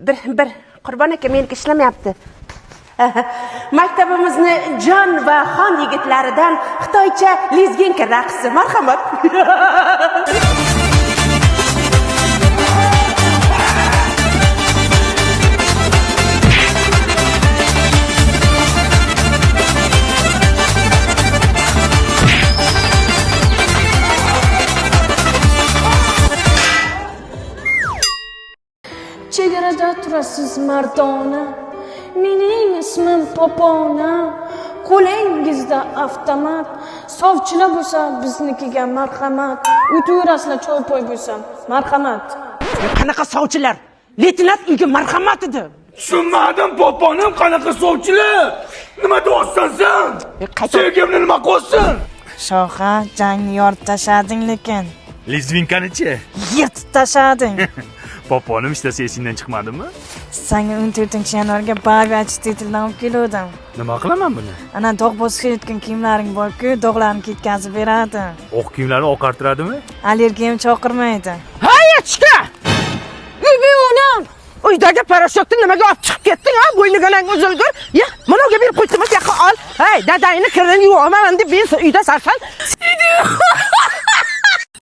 bir Qurbon aka meniki ishlamayapti. Maktabimizni jon va xon yigitlaridan xitoycha lezginka raqsi. Marhamat. Chegarada turasiz mardona, mening ismim Popona. Qo'lingizda avtomat, sovchilar bo'lsa biznikiga marhamat. O'tirasizlar choy-poy bo'lsa marhamat. Qanaqa sovchilar? Leytenant uyga marhamat edi. Tushunmadim, poponim qanaqa sovchilar? Nima deyapsan? Sevgimni nima qilsin? Shoha, jangni yoritib tashlading lekin. Lezvinkani-chi? Yirtib tashlading. Poponim ishlasa esingdan chiqmadimi? Senga 14-yanvarga bagaj titildan olib keldim. Nima qilaman buni? Ana dog' bosishayotgan kiyimlaring bor-ku, dog'larni ketkazib beradi. O'q kiyimlarni oqartiradimi? Allergiyam chaqirmaydi. Hayachka! Onam! Uydagi parashyutni nimaga olib chiqib ketding, ha? Bo'ynigalang uzilgur. Ya, menga berib qo'ydim, yo'q ol. Hey, dadangni kirni yuvaman deb men uyda sarsan.